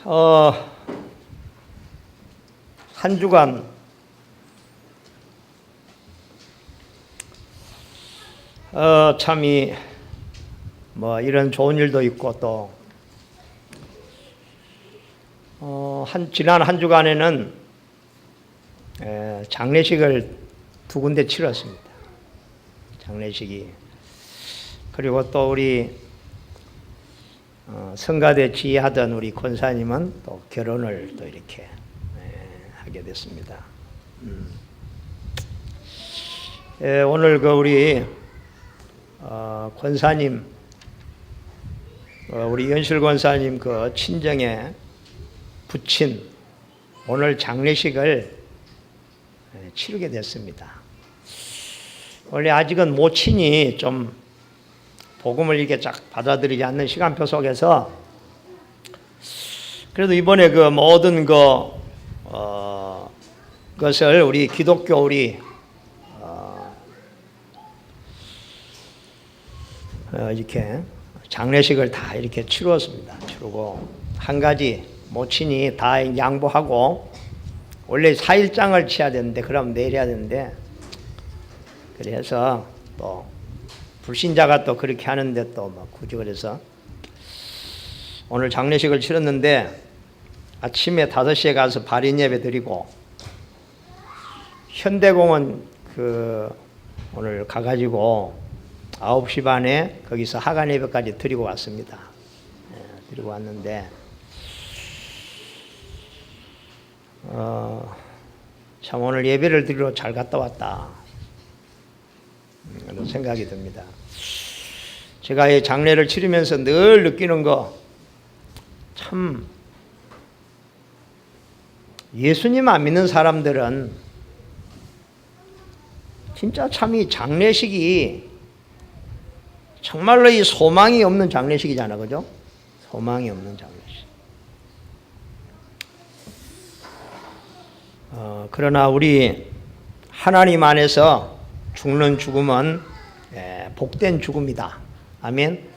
어, 한 주간 참이 이런 좋은 일도 있고 또 지난 한 주간에는 장례식을 두 군데 치렀습니다. 장례식이. 그리고 또 우리 성가대 지휘하던 우리 권사님은 또 결혼을 또 이렇게 하게 됐습니다. 오늘 우리 권사님, 우리 연실 권사님 친정에 부친 오늘 장례식을 치르게 됐습니다. 원래 아직은 모친이 좀 복음을 이렇게 쫙 받아들이지 않는 시간표 속에서 그래도 이번에 모든 것을 우리 기독교 이렇게 장례식을 다 이렇게 치루었습니다. 치르고 한 가지 모친이 다 양보하고 원래 4일장을 치야 되는데 그럼 내일 해야 되는데 그래서 또 불신자가 또 그렇게 하는데 또 굳이 그래서 오늘 장례식을 치렀는데 아침에 5시에 가서 발인 예배 드리고 현대공원 오늘 가가지고 9시 반에 거기서 하간 예배까지 드리고 왔습니다. 드리고 왔는데 참 오늘 예배를 드리러 잘 갔다 왔다 그런 생각이 듭니다. 제가 이 장례를 치르면서 늘 느끼는 참 예수님 안 믿는 사람들은 진짜 참 이 장례식이 정말로 이 소망이 없는 장례식이잖아, 그죠? 소망이 없는 장례식. 그러나 우리 하나님 안에서 죽는 죽음은 복된 죽음이다. 아멘.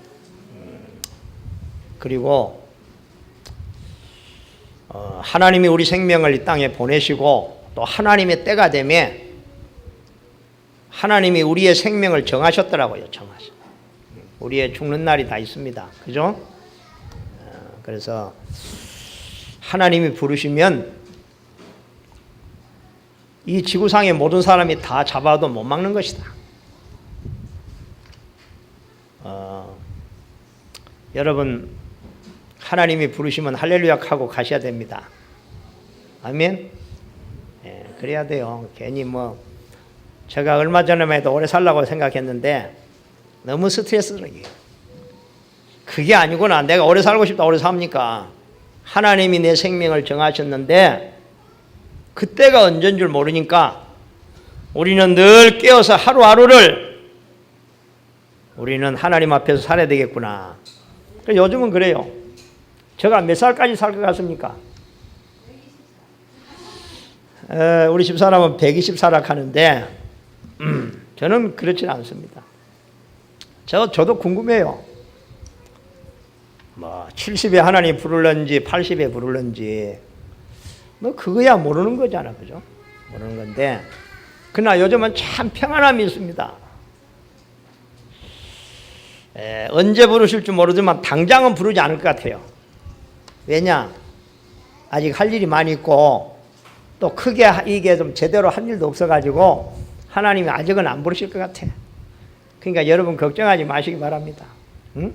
그리고 하나님이 우리 생명을 이 땅에 보내시고 또 하나님의 때가 되면 하나님이 우리의 생명을 정하셨더라고요. 우리의 죽는 날이 다 있습니다. 그죠? 그래서 하나님이 부르시면 이 지구상의 모든 사람이 다 잡아도 못 막는 것이다. 여러분 하나님이 부르시면 할렐루야 하고 가셔야 됩니다. 아멘. 그래야 돼요. 괜히 제가 얼마 전에만 해도 오래 살라고 생각했는데 너무 스트레스적이에요. 그게 아니구나. 내가 오래 살고 싶다 오래 삽니까? 하나님이 내 생명을 정하셨는데 그때가 언제인 줄 모르니까 우리는 늘 깨어서 하루하루를 우리는 하나님 앞에서 살아야 되겠구나. 요즘은 그래요. 제가 몇 살까지 살 것 같습니까? 우리 집사람은 120 살아가는데 저는 그렇지 않습니다. 저도 궁금해요. 70에 하나님 부르는지 80에 부르는지 그거야 모르는 거잖아, 그죠? 모르는 건데 그러나 요즘은 참 평안함이 있습니다. 언제 부르실 줄 모르지만 당장은 부르지 않을 것 같아요. 왜냐? 아직 할 일이 많이 있고 또 크게 이게 좀 제대로 할 일도 없어가지고 하나님이 아직은 안 부르실 것 같아. 그러니까 여러분 걱정하지 마시기 바랍니다. 응?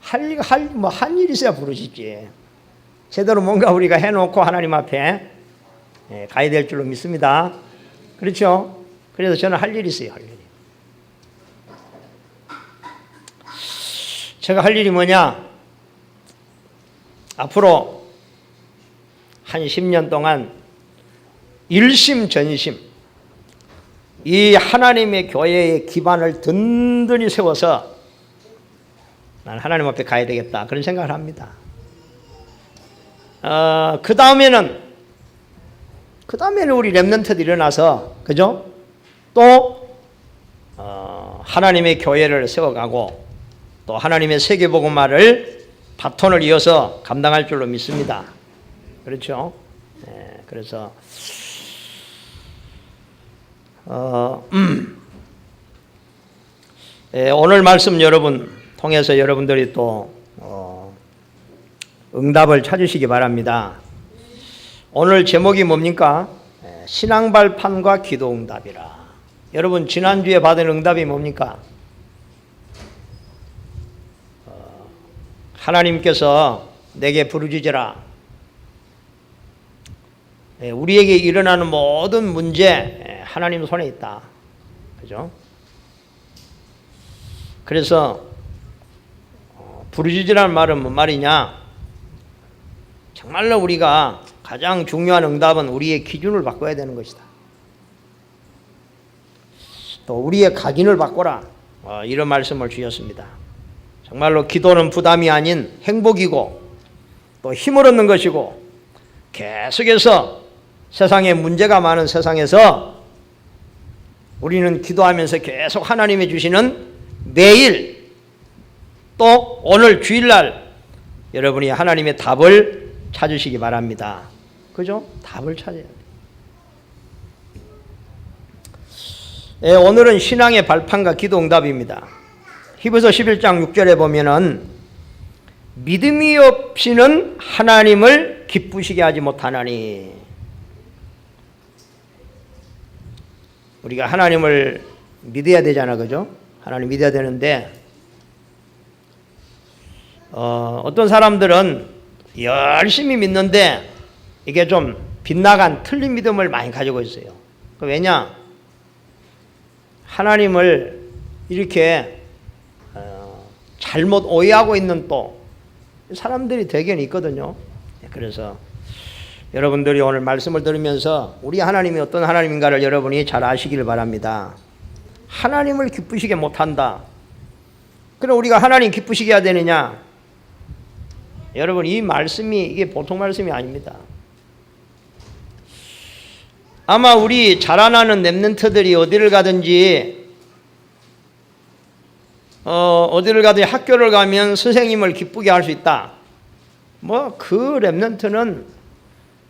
한 일 있어야 부르시지. 제대로 뭔가 우리가 해놓고 하나님 앞에 가야 될 줄로 믿습니다. 그렇죠? 그래서 저는 할 일이 있어요. 할 일이. 제가 할 일이 뭐냐? 앞으로 한 10년 동안 일심전심 이 하나님의 교회의 기반을 든든히 세워서 난 하나님 앞에 가야 되겠다 그런 생각을 합니다. 그 다음에는 우리 렘넌트들이 일어나서 그죠? 또 하나님의 교회를 세워가고 또 하나님의 세계복음화를 바톤을 이어서 감당할 줄로 믿습니다. 그렇죠? 그래서 오늘 말씀 여러분 통해서 여러분들이 또 응답을 찾으시기 바랍니다. 오늘 제목이 뭡니까? 신앙 발판과 기도 응답이라. 여러분 지난주에 받은 응답이 뭡니까? 하나님께서 내게 부르짖으라. 우리에게 일어나는 모든 문제 하나님 손에 있다. 그죠? 그래서 부르짖으라는 말은 뭔 말이냐? 정말로 우리가 가장 중요한 응답은 우리의 기준을 바꿔야 되는 것이다. 또 우리의 각인을 바꿔라. 이런 말씀을 주셨습니다. 정말로 기도는 부담이 아닌 행복이고 또 힘을 얻는 것이고 계속해서 세상에 문제가 많은 세상에서 우리는 기도하면서 계속 하나님이 주시는 매일 또 오늘 주일날 여러분이 하나님의 답을 찾으시기 바랍니다. 그죠? 답을 찾아야 돼요. 오늘은 신앙의 발판과 기도 응답입니다. 히브리서 11장 6절에 보면은 믿음이 없이는 하나님을 기쁘시게 하지 못하나니. 우리가 하나님을 믿어야 되잖아, 그죠? 하나님 믿어야 되는데 어떤 사람들은 열심히 믿는데 이게 좀 빗나간 틀린 믿음을 많이 가지고 있어요. 왜냐? 하나님을 이렇게 잘못 오해하고 있는 또 사람들이 대개는 있거든요. 그래서 여러분들이 오늘 말씀을 들으면서 우리 하나님이 어떤 하나님인가를 여러분이 잘 아시기를 바랍니다. 하나님을 기쁘시게 못한다. 그럼 우리가 하나님 기쁘시게 해야 되느냐? 여러분 이 말씀이 이게 보통 말씀이 아닙니다. 아마 우리 자라나는 렘넌트들이 어디를 가든지 어디를 가든지 학교를 가면 선생님을 기쁘게 할 수 있다. 뭐 그 렘넌트는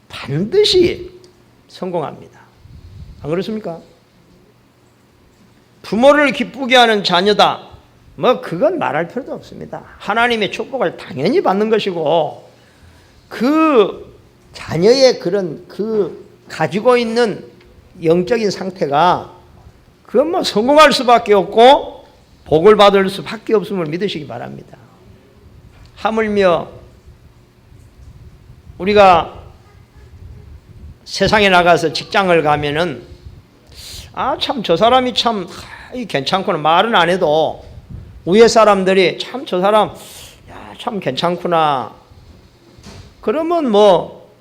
반드시 성공합니다. 안 그렇습니까? 부모를 기쁘게 하는 자녀다. 뭐 그건 말할 필요도 없습니다. 하나님의 축복을 당연히 받는 것이고 그 자녀의 그런 그 가지고 있는 영적인 상태가 그건 뭐 성공할 수밖에 없고 복을 받을 수밖에 없음을 믿으시기 바랍니다. 하물며 우리가 세상에 나가서 직장을 가면은 참 저 사람이 참 괜찮구나 말은 안 해도 위에 사람들이 참 저 사람 참 괜찮구나 그러면 뭐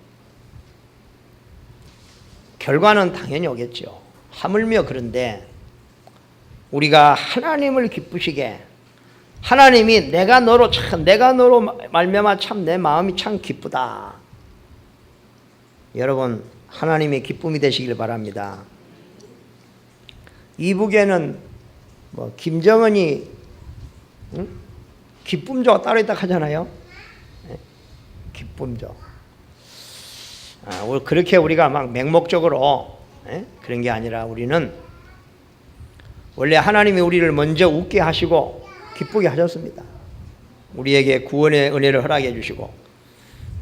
결과는 당연히 오겠죠. 하물며 그런데 우리가 하나님을 기쁘시게 하나님이 내가 너로 말미암아 참 내 마음이 참 기쁘다. 여러분 하나님의 기쁨이 되시길 바랍니다. 이북에는 뭐 김정은이 기쁨조가 따로 있다 하잖아요. 기쁨조. 그렇게 우리가 막 맹목적으로 그런 게 아니라 우리는 원래 하나님이 우리를 먼저 웃게 하시고 기쁘게 하셨습니다. 우리에게 구원의 은혜를 허락해 주시고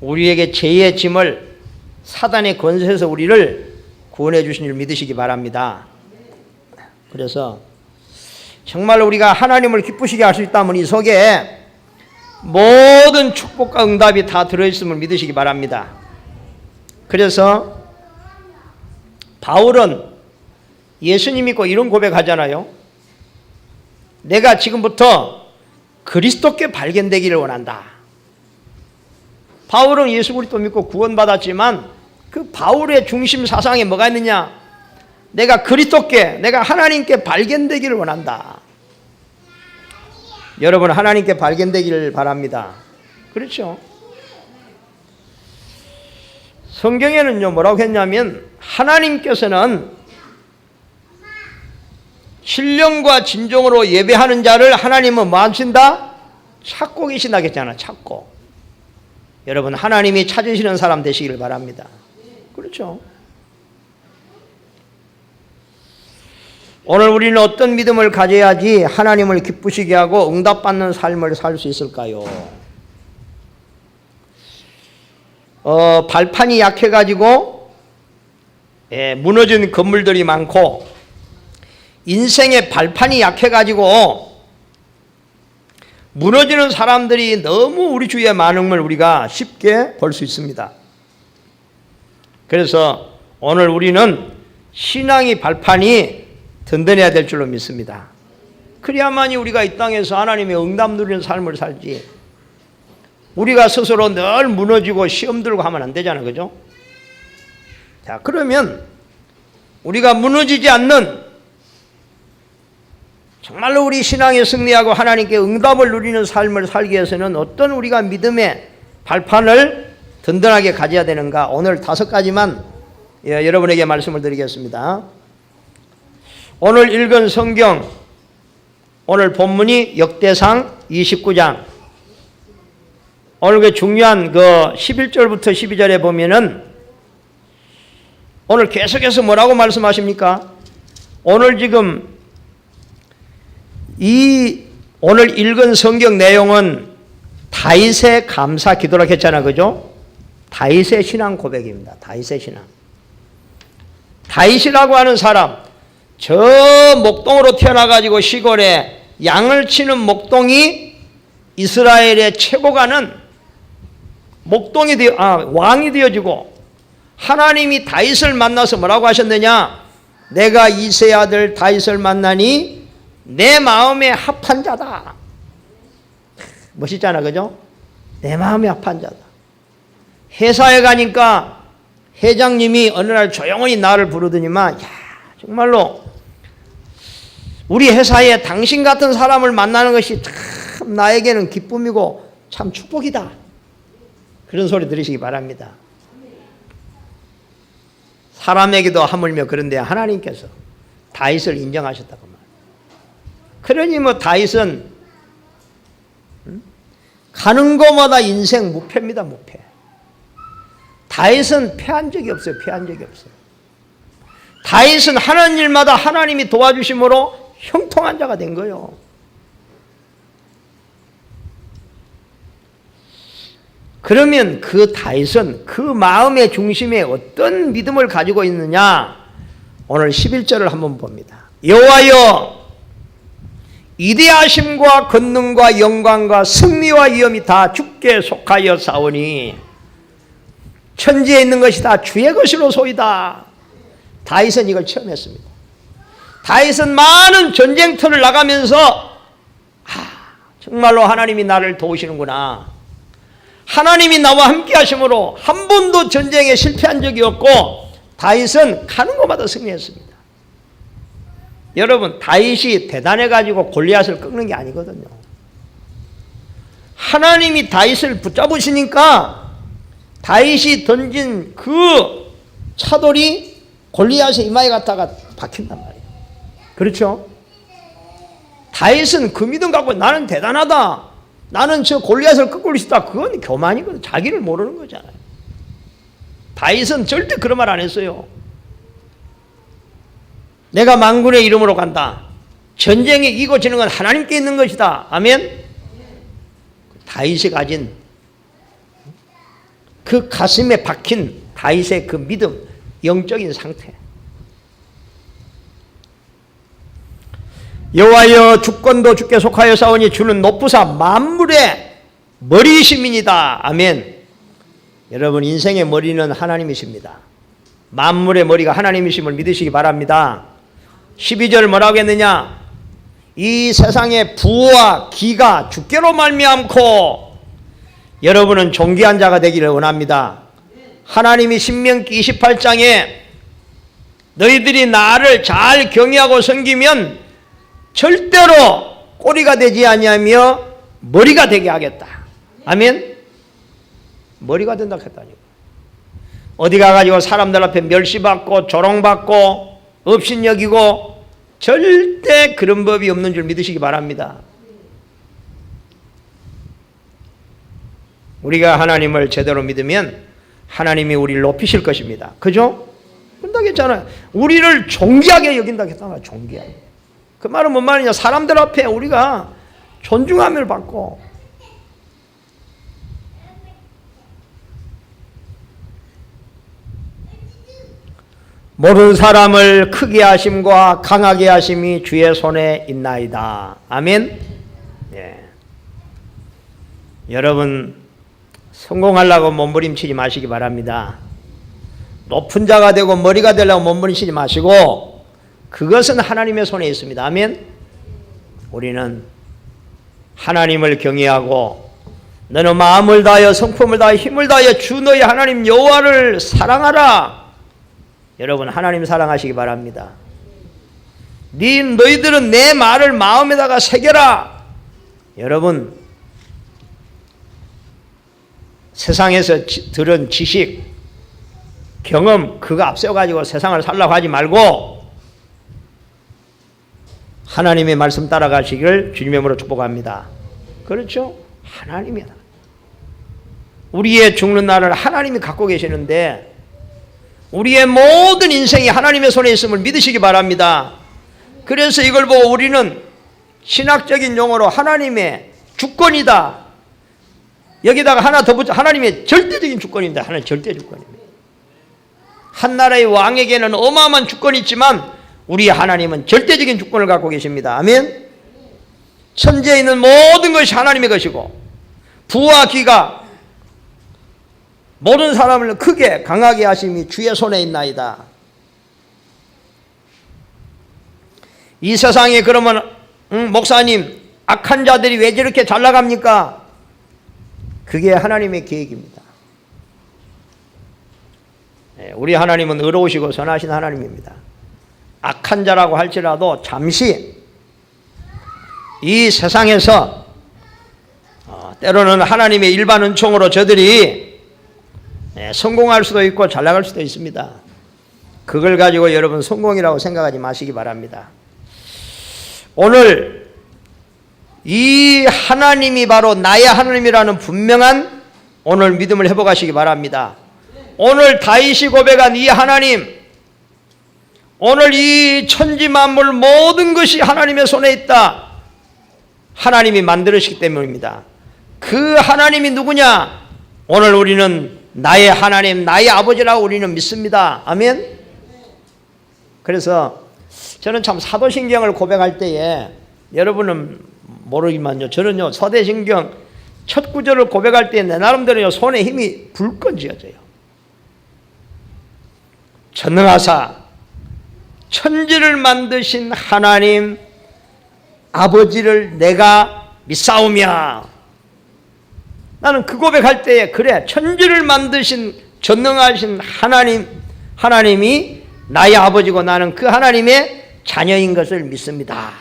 우리에게 죄의 짐을 사단의 권세에서 우리를 구원해 주신 줄 믿으시기 바랍니다. 그래서 정말 우리가 하나님을 기쁘시게 할 수 있다면 이 속에 모든 축복과 응답이 다 들어있음을 믿으시기 바랍니다. 그래서 바울은 예수님 믿고 이런 고백하잖아요. 내가 지금부터 그리스도께 발견되기를 원한다. 바울은 예수 그리스도 믿고 구원받았지만 그 바울의 중심 사상에 뭐가 있느냐? 내가 그리스도께, 내가 하나님께 발견되기를 원한다. 여러분 하나님께 발견되기를 바랍니다. 그렇죠? 성경에는요 뭐라고 했냐면 하나님께서는 신령과 진정으로 예배하는 자를 하나님은 뭐 하신다? 찾고 계신다 했잖아. 찾고. 여러분 하나님이 찾으시는 사람 되시길 바랍니다. 그렇죠? 오늘 우리는 어떤 믿음을 가져야지 하나님을 기쁘시게 하고 응답받는 삶을 살 수 있을까요? 발판이 약해가지고 무너진 건물들이 많고, 인생의 발판이 약해가지고 무너지는 사람들이 너무 우리 주위에 많은 걸 우리가 쉽게 볼 수 있습니다. 그래서 오늘 우리는 신앙의 발판이 든든해야 될 줄로 믿습니다. 그래야만이 우리가 이 땅에서 하나님의 응답 누리는 삶을 살지, 우리가 스스로 늘 무너지고 시험 들고 하면 안 되잖아요. 그죠? 자, 그러면 우리가 무너지지 않는, 정말로 우리 신앙에 승리하고 하나님께 응답을 누리는 삶을 살기 위해서는 어떤 우리가 믿음의 발판을 든든하게 가져야 되는가, 오늘 5가지만 여러분에게 말씀을 드리겠습니다. 오늘 읽은 성경, 오늘 본문이 역대상 29장. 오늘 그 중요한 그 11절부터 12절에 보면은 오늘 계속해서 뭐라고 말씀하십니까? 오늘 지금 오늘 읽은 성경 내용은 다윗의 감사 기도라고 했잖아. 그죠? 다윗의 신앙 고백입니다. 다윗의 신앙. 다윗이라고 하는 사람, 저 목동으로 태어나가지고 시골에 양을 치는 목동이 이스라엘의 최고가는 왕이 되어지고, 하나님이 다윗을 만나서 뭐라고 하셨느냐? 내가 이새의 아들 다윗을 만나니 내 마음에 합한 자다. 멋있잖아. 그죠? 내 마음에 합한 자다. 회사에 가니까 회장님이 어느 날 조용히 나를 부르더니만, 야, 정말로 우리 회사에 당신 같은 사람을 만나는 것이 참 나에게는 기쁨이고 참 축복이다. 그런 소리 들으시기 바랍니다. 사람에게도 하물며 그런데 하나님께서 다윗을 인정하셨다고 말이에요. 그러니 뭐 다윗은 가는 곳마다 인생 무패입니다. 무패. 다윗은 패한 적이 없어요. 패한 적이 없어요. 다윗은 하는 일마다 하나님이 도와주심으로 형통한 자가 된 거예요. 그러면 그 다윗은 그 마음의 중심에 어떤 믿음을 가지고 있느냐? 오늘 11절을 한번 봅니다. 여호와여, 이대하심과 권능과 영광과 승리와 위엄이 다 주께 속하여 싸우니 천지에 있는 것이 다 주의 것이로 소이다. 다윗은 이걸 체험했습니다. 다윗은 많은 전쟁터를 나가면서 정말로 하나님이 나를 도우시는구나, 하나님이 나와 함께 하심으로 한 번도 전쟁에 실패한 적이 없고 다윗은 가는 곳마다 승리했습니다. 여러분, 다윗이 대단해가지고 골리앗을 꺾는 게 아니거든요. 하나님이 다윗을 붙잡으시니까 다윗이 던진 그 차돌이 골리앗의 이마에 갔다가 박힌단 말이에요. 그렇죠? 다윗은 그 믿음 갖고 나는 대단하다, 나는 저 골리앗을 꺾을 수 있다, 그건 교만이거든. 자기를 모르는 거잖아요. 다윗은 절대 그런 말 안 했어요. 내가 만군의 이름으로 간다, 전쟁에 이기고 지는 건 하나님께 있는 것이다. 아멘. 다윗이 가진 그 가슴에 박힌 다윗의 그 믿음, 영적인 상태. 여호와여, 주권도 주께 속하여 싸우니 주는 높으사 만물의 머리이심이니이다. 아멘. 여러분, 인생의 머리는 하나님이십니다. 만물의 머리가 하나님이심을 믿으시기 바랍니다. 12절 뭐라고 했느냐? 이 세상의 부와 기가 주께로 말미암고, 여러분은 존귀한 자가 되기를 원합니다. 하나님이 신명기 28장에 너희들이 나를 잘 경외하고 섬기면 절대로 꼬리가 되지 아니하며 머리가 되게 하겠다. 아멘. 머리가 된다 했다니까. 어디 가가지고 사람들 앞에 멸시받고 조롱받고 업신여기고 절대 그런 법이 없는 줄 믿으시기 바랍니다. 우리가 하나님을 제대로 믿으면 하나님이 우리를 높이실 것입니다. 그죠? 그런다고 했잖아요. 우리를 존귀하게 여긴다고 했잖아요. 존귀하게. 그 말은 뭔 말이냐? 사람들 앞에 우리가 존중함을 받고, 모든 사람을 크게 하심과 강하게 하심이 주의 손에 있나이다. 아멘. 예. 여러분, 성공하려고 몸부림치지 마시기 바랍니다. 높은 자가 되고 머리가 되려고 몸부림치지 마시고, 그것은 하나님의 손에 있습니다. 아멘. 우리는 하나님을 경외하고 너는 마음을 다하여 성품을 다하여 힘을 다하여 주 너희 하나님 여호와를 사랑하라. 여러분, 하나님 사랑하시기 바랍니다. 너희들은 내 말을 마음에다가 새겨라. 여러분, 세상에서 들은 지식, 경험, 그거 앞세워가지고 세상을 살라고 하지 말고 하나님의 말씀 따라가시기를 주님의 이름으로 축복합니다. 그렇죠? 하나님이다. 우리의 죽는 날을 하나님이 갖고 계시는데 우리의 모든 인생이 하나님의 손에 있음을 믿으시기 바랍니다. 그래서 이걸 보고 우리는 신학적인 용어로 하나님의 주권이다. 여기다가 하나 더 붙여, 하나님의 절대적인 주권입니다. 하나님의 절대 주권입니다. 한 나라의 왕에게는 어마어마한 주권이 있지만 우리 하나님은 절대적인 주권을 갖고 계십니다. 아멘. 천지에 있는 모든 것이 하나님의 것이고 부와 기가 모든 사람을 크게 강하게 하심이 주의 손에 있나이다. 이 세상에 그러면 목사님, 악한 자들이 왜 저렇게 잘 나갑니까? 그게 하나님의 계획입니다. 우리 하나님은 의로우시고 선하신 하나님입니다. 악한 자라고 할지라도 잠시 이 세상에서 때로는 하나님의 일반 은총으로 저들이 성공할 수도 있고 잘 나갈 수도 있습니다. 그걸 가지고 여러분 성공이라고 생각하지 마시기 바랍니다. 오늘 이 하나님이 바로 나의 하나님이라는 분명한 오늘 믿음을 회복하시기 바랍니다. 오늘 다윗이 고백한 이 하나님, 오늘 이 천지 만물 모든 것이 하나님의 손에 있다. 하나님이 만들으시기 때문입니다. 그 하나님이 누구냐? 오늘 우리는 나의 하나님, 나의 아버지라고 우리는 믿습니다. 아멘. 그래서 저는 참 사도신경을 고백할 때에 여러분은 모르기만요, 저는요 사도신경 첫 구절을 고백할 때 내 나름대로 손에 힘이 불끈 쥐어져요. 전능하사 천지를 만드신 하나님 아버지를 내가 믿사오며, 나는 그 고백할 때에 그래, 천지를 만드신 전능하신 하나님이 나의 아버지고 나는 그 하나님의 자녀인 것을 믿습니다.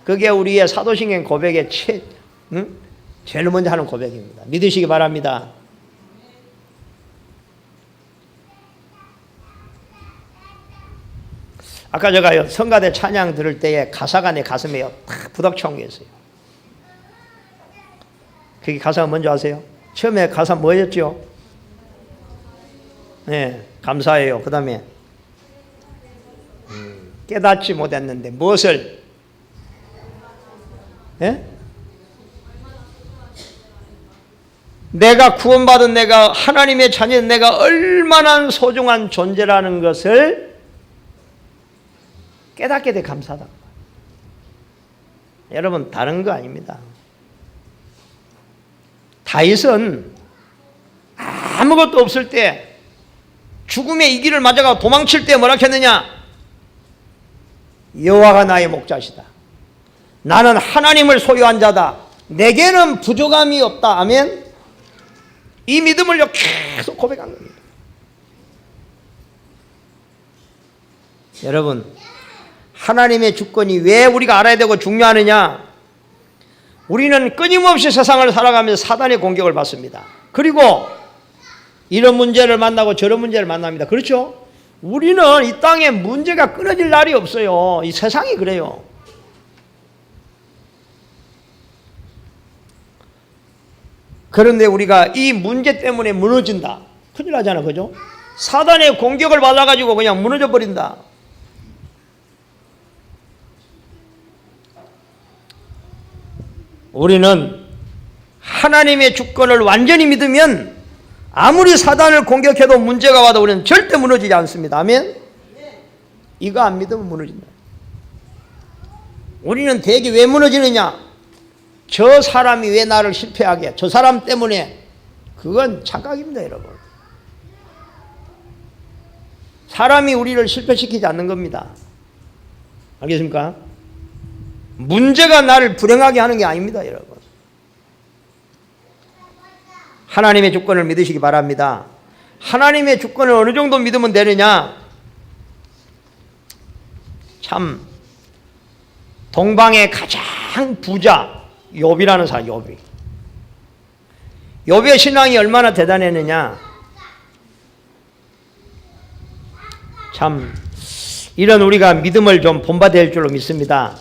그게 우리의 사도신경 고백의 제일 먼저 하는 고백입니다. 믿으시기 바랍니다. 아까 제가 성가대 찬양 들을 때에 가사가 내 가슴에 탁 부닥쳐온 게 있어요. 그게 가사가 뭔지 아세요? 처음에 가사 뭐였죠? 네, 감사해요. 그 다음에 깨닫지 못했는데 무엇을? 네? 내가 구원받은 내가 하나님의 자녀, 내가 얼마나 소중한 존재라는 것을 깨닫게 돼 감사하다. 여러분, 다른 거 아닙니다. 다윗은 아무것도 없을 때 죽음의 이 길을 맞아가 도망칠 때 뭐라 했느냐? 여호와가 나의 목자시다. 나는 하나님을 소유한 자다. 내게는 부족함이 없다. 아멘. 이 믿음을 계속 고백한 겁니다. 여러분, 하나님의 주권이 왜 우리가 알아야 되고 중요하느냐? 우리는 끊임없이 세상을 살아가면서 사단의 공격을 받습니다. 그리고 이런 문제를 만나고 저런 문제를 만납니다. 그렇죠? 우리는 이 땅에 문제가 끊어질 날이 없어요. 이 세상이 그래요. 그런데 우리가 이 문제 때문에 무너진다. 큰일 나잖아, 그죠? 사단의 공격을 받아가지고 그냥 무너져 버린다. 우리는 하나님의 주권을 완전히 믿으면 아무리 사단을 공격해도 문제가 와도 우리는 절대 무너지지 않습니다. 아멘? 이거 안 믿으면 무너진다. 우리는 대개 왜 무너지느냐? 저 사람이 왜 나를 실패하게 해? 저 사람 때문에. 그건 착각입니다, 여러분. 사람이 우리를 실패시키지 않는 겁니다. 알겠습니까? 문제가 나를 불행하게 하는 게 아닙니다, 여러분. 하나님의 주권을 믿으시기 바랍니다. 하나님의 주권을 어느 정도 믿으면 되느냐? 참 동방의 가장 부자 욥이라는 사람, 욥이. 욥의 신앙이 얼마나 대단했느냐? 참 이런 우리가 믿음을 좀 본받아야 할 줄로 믿습니다.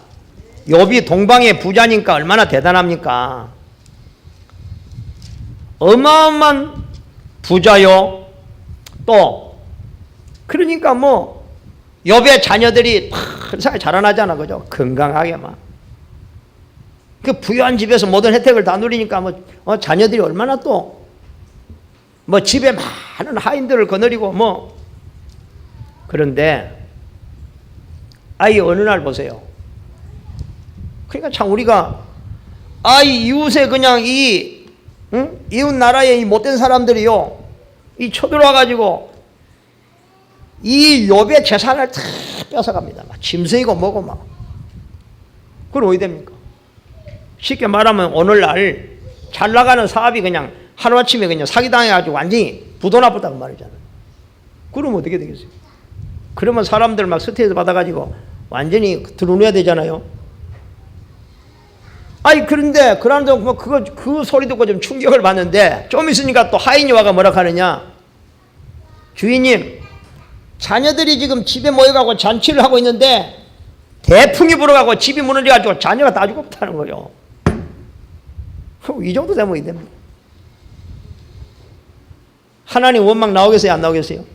욥이 동방의 부자니까 얼마나 대단합니까? 어마어마한 부자요. 또 그러니까 뭐 욥의 자녀들이 잘 자라나잖아, 그죠? 건강하게 막. 그 부유한 집에서 모든 혜택을 다 누리니까 뭐 자녀들이 얼마나 또 뭐 집에 많은 하인들을 거느리고 뭐. 그런데 아이 어느 날 보세요. 그러니까 참 우리가 아이 이웃에 그냥 이웃 나라의 이 못된 사람들이요, 이 쳐들어와 가지고 이 욥의 재산을 다 뺏어갑니다. 막 짐승이고 뭐고 막. 그럼 어디 됩니까? 쉽게 말하면 오늘날 잘 나가는 사업이 그냥 하루아침에 그냥 사기당해가지고 완전히 부도나쁘다고 말이잖아요. 그럼 어떻게 되겠어요? 그러면 사람들 막 스트레스 받아가지고 완전히 드러내야 되잖아요. 아니 그런데 그런데 뭐 그 소리 듣고 좀 충격을 받는데 좀 있으니까 또 하인이 와가 뭐라 하느냐? 주인님, 자녀들이 지금 집에 모여가고 잔치를 하고 있는데 대풍이 불어가고 집이 무너져가지고 자녀가 다 죽었다는 거죠. 이 정도 되면 이 됩니다. 하나님 원망 나오겠어요, 안 나오겠어요?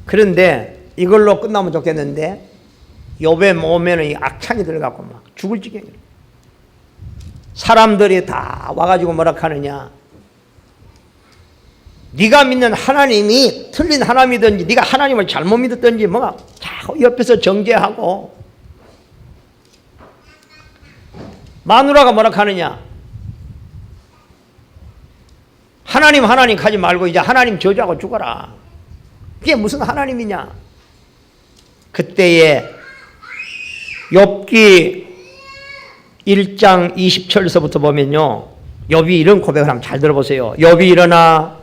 그런데 이걸로 끝나면 좋겠는데 욥의 몸에는 이 악창이 들어가고 막 죽을 지경이에요. 사람들이 다 와가지고 뭐라 하느냐? 네가 믿는 하나님이 틀린 하나님이든지 네가 하나님을 잘못 믿었든지 뭐가 자꾸 옆에서 정죄하고. 마누라가 뭐라 하느냐? 하나님 하지 말고 이제 하나님 저주하고 죽어라. 그게 무슨 하나님이냐? 그때에 욥기 1장 20절에서부터 보면요, 욥이 이런 고백을 하면 잘 들어보세요. 욥이 일어나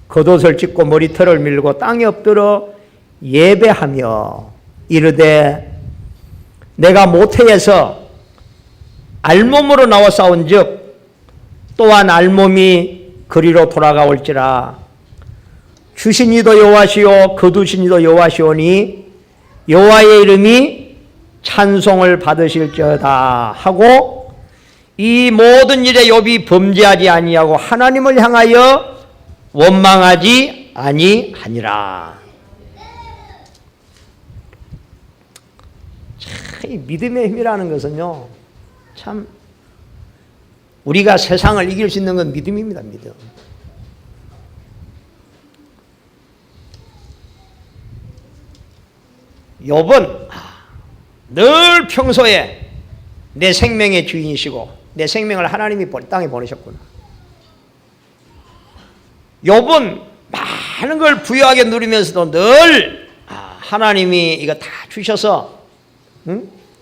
겉옷을 찢고 머리털을 밀고 땅에 엎드려 예배하며 이르되 내가 모태에서 알몸으로 나와 싸운즉 또한 알몸이 그리로 돌아가올지라. 주신 이도 여호와시오 거두신 이도 여호와시오니 여호와의 이름이 찬송을 받으실지어다 하고 이 모든 일에 욥이 범죄하지 아니하고 하나님을 향하여 원망하지 아니하니라. 참, 이 믿음의 힘이라는 것은요, 참 우리가 세상을 이길 수 있는 건 믿음입니다. 믿음. 욥은 늘 평소에 내 생명의 주인이시고 내 생명을 하나님이 땅에 보내셨구나. 욥은 많은 걸 부유하게 누리면서도 늘 하나님이 이거 다 주셔서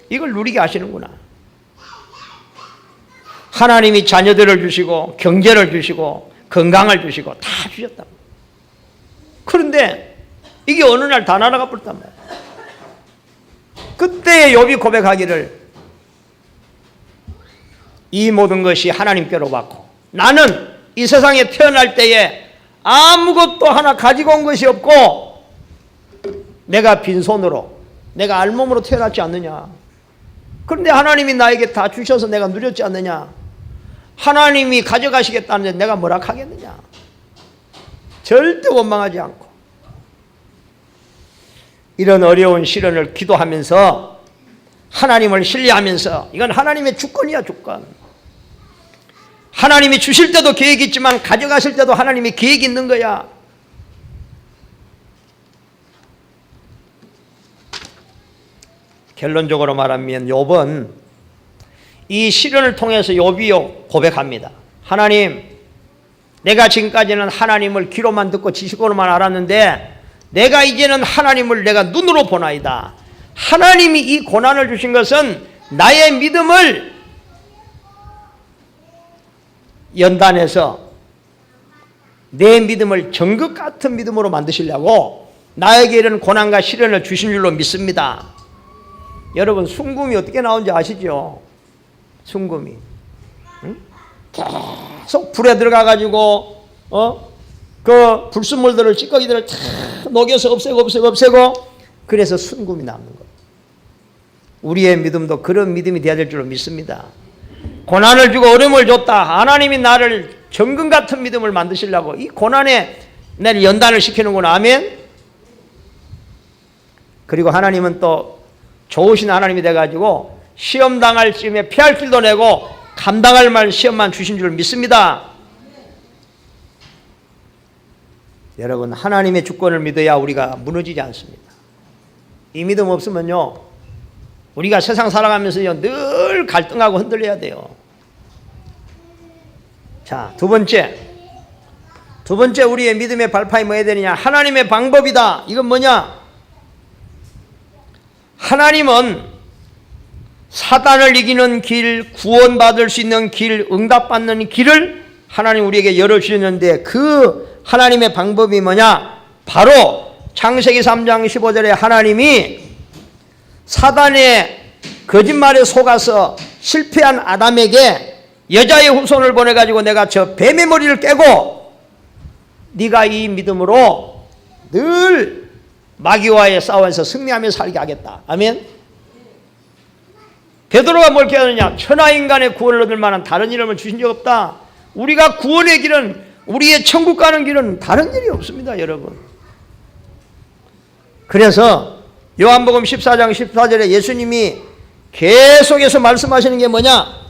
이걸 누리게 하시는구나. 하나님이 자녀들을 주시고 경제를 주시고 건강을 주시고 다 주셨다. 그런데 이게 어느 날 다 날아가 버렸단 말이야. 그때 욥이 고백하기를 이 모든 것이 하나님께로 왔고 나는 이 세상에 태어날 때에 아무것도 하나 가지고 온 것이 없고 내가 빈손으로 내가 알몸으로 태어났지 않느냐. 그런데 하나님이 나에게 다 주셔서 내가 누렸지 않느냐? 하나님이 가져가시겠다는데 내가 뭐라 하겠느냐? 절대 원망하지 않고 이런 어려운 시련을 기도하면서 하나님을 신뢰하면서 이건 하나님의 주권이야, 주권. 하나님이 주실 때도 계획이 있지만 가져가실 때도 하나님이 계획이 있는 거야. 결론적으로 말하면 욥은 이 시련을 통해서 욥이 고백합니다. 하나님, 내가 지금까지는 하나님을 귀로만 듣고 지식으로만 알았는데 내가 이제는 하나님을 내가 눈으로 보나이다. 하나님이 이 고난을 주신 것은 나의 믿음을 연단해서 내 믿음을 정극 같은 믿음으로 만드시려고 나에게 이런 고난과 시련을 주신 줄로 믿습니다. 여러분, 순금이 어떻게 나오는지 아시죠? 순금이 계속 불에 들어가 가지고 그 불순물들을 찌꺼기들을 다 녹여서 없애고 그래서 순금이 나오는 거예요. 우리의 믿음도 그런 믿음이 되어야 될 줄로 믿습니다. 고난을 주고 어려움을 줬다. 하나님이 나를 정금 같은 믿음을 만드시려고 이 고난에 나를 연단을 시키는구나. 아멘. 그리고 하나님은 또 좋으신 하나님이 돼가지고 시험 당할 쯤에 피할 길도 내고 감당할 만 시험만 주신 줄 믿습니다. 여러분, 하나님의 주권을 믿어야 우리가 무너지지 않습니다. 이 믿음 없으면요, 우리가 세상 살아가면서 늘 갈등하고 흔들려야 돼요. 자, 두 번째 우리의 믿음의 발판이 뭐야 되느냐? 하나님의 방법이다. 이건 뭐냐? 하나님은 사단을 이기는 길, 구원받을 수 있는 길, 응답받는 길을 하나님 우리에게 열어주셨는데 그 하나님의 방법이 뭐냐? 바로 창세기 3장 15절에 하나님이 사단의 거짓말에 속아서 실패한 아담에게 여자의 후손을 보내가지고 내가 저 뱀의 머리를 깨고 네가 이 믿음으로 늘 마귀와의 싸움에서 승리하며 살게 하겠다. 아멘. 베드로가 뭘 깨닫느냐? 천하인간의 구원을 얻을 만한 다른 이름을 주신 적 없다. 우리가 구원의 길은, 우리의 천국 가는 길은 다른 일이 없습니다, 여러분. 그래서 요한복음 14장 14절에 예수님이 계속해서 말씀하시는 게 뭐냐?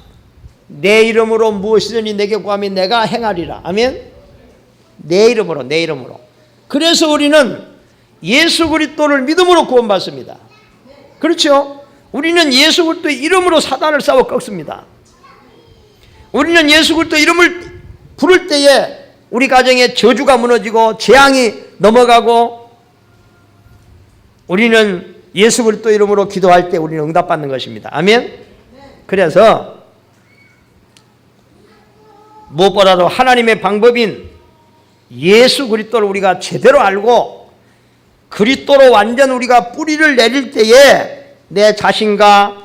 내 이름으로 무엇이든지 내게 구하면 내가 행하리라. 아멘. 내 이름으로. 그래서 우리는 예수 그리스도를 믿음으로 구원받습니다. 그렇죠? 우리는 예수 그리스도 이름으로 사단을 싸워 꺾습니다. 우리는 예수 그리스도 이름을 부를 때에 우리 가정에 저주가 무너지고 재앙이 넘어가고, 우리는 예수 그리스도 이름으로 기도할 때 우리는 응답받는 것입니다. 아멘. 그래서 무엇보다도 하나님의 방법인 예수 그리스도를 우리가 제대로 알고 그리스도로 완전 우리가 뿌리를 내릴 때에 내 자신과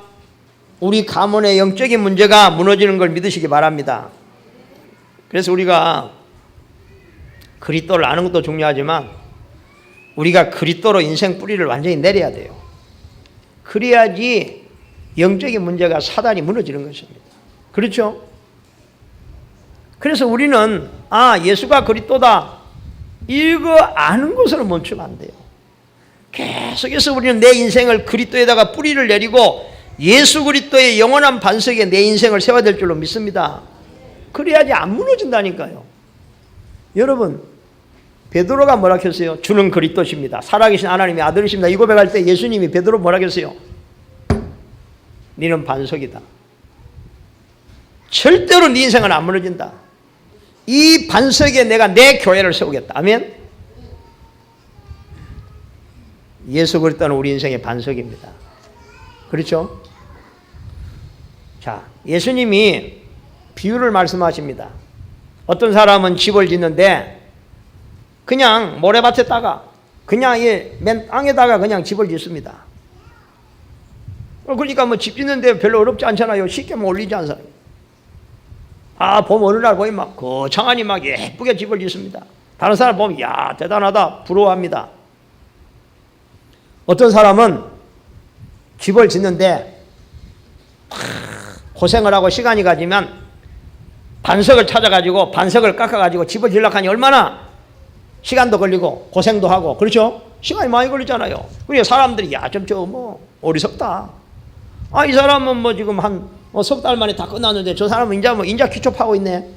우리 가문의 영적인 문제가 무너지는 걸 믿으시기 바랍니다. 그래서 우리가 그리스도를 아는 것도 중요하지만 우리가 그리스도로 인생 뿌리를 완전히 내려야 돼요. 그래야지 영적인 문제가 사단이 무너지는 것입니다. 그렇죠? 그래서 우리는 예수가 그리스도다, 이거 아는 것으로 멈추면 안 돼요. 계속해서 우리는 내 인생을 그리스도에다가 뿌리를 내리고 예수 그리스도의 영원한 반석에 내 인생을 세워야 될 줄로 믿습니다. 그래야지 안 무너진다니까요. 여러분, 베드로가 뭐라 했어요? 주는 그리스도십니다. 살아계신 하나님의 아들이십니다. 이 고백할 때 예수님이 베드로 뭐라 했어요? 너는 반석이다. 절대로 네 인생은 안 무너진다. 이 반석에 내가 내 교회를 세우겠다. 아멘. 예수 그리스도는 우리 인생의 반석입니다. 그렇죠? 자, 예수님이 비유를 말씀하십니다. 어떤 사람은 집을 짓는데 그냥 모래밭에다가 그냥 맨 땅에다가 그냥 집을 짓습니다. 그러니까 뭐 집 짓는데 별로 어렵지 않잖아요. 쉽게 올리지 않잖아요. 봄 어느 날 보면 막 거창하니 막 예쁘게 집을 짓습니다. 다른 사람 보면 야 대단하다 부러워합니다. 어떤 사람은 집을 짓는데 고생을 하고 시간이 가지면 반석을 찾아가지고 반석을 깎아가지고 집을 지으려고 하니 얼마나 시간도 걸리고 고생도 하고 그렇죠? 시간이 많이 걸리잖아요. 그러니까 사람들이 야 좀 저 뭐 어리석다. 아 이 사람은 뭐 지금 한 석 달 만에 다 끝났는데 저 사람은 이제 뭐 인자 기초 파고 있네.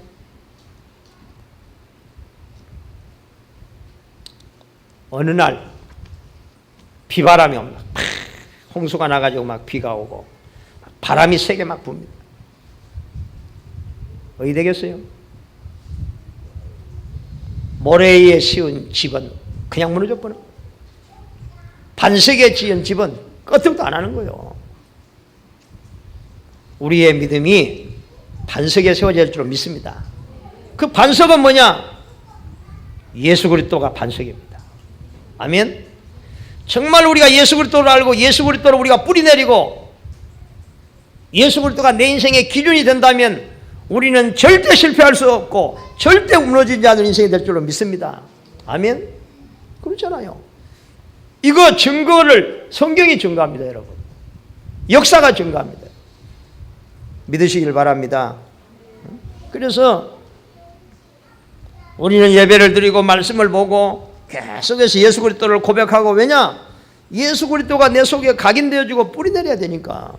어느 날 비바람이 옵니다. 홍수가 나가지고 막 비가 오고 바람이 세게 막 붑니다. 어디 되겠어요? 모래 위에 씌운 집은 그냥 무너져 버려. 반석에 지은 집은 끄떡도 안 하는 거예요. 우리의 믿음이 반석에 세워질 줄 믿습니다. 그 반석은 뭐냐? 예수 그리스도가 반석입니다. 아멘. 정말 우리가 예수 그리스도를 알고 예수 그리스도를 우리가 뿌리내리고 예수 그리스도가 내 인생의 기준이 된다면 우리는 절대 실패할 수 없고 절대 무너지지 않는 인생이 될 줄로 믿습니다. 아멘. 그렇잖아요. 이거 증거를 성경이 증거합니다, 여러분. 역사가 증거합니다. 믿으시길 바랍니다. 그래서 우리는 예배를 드리고 말씀을 보고 계속해서 예수 그리스도를 고백하고 왜냐? 예수 그리스도가 내 속에 각인되어지고 뿌리내려야 되니까.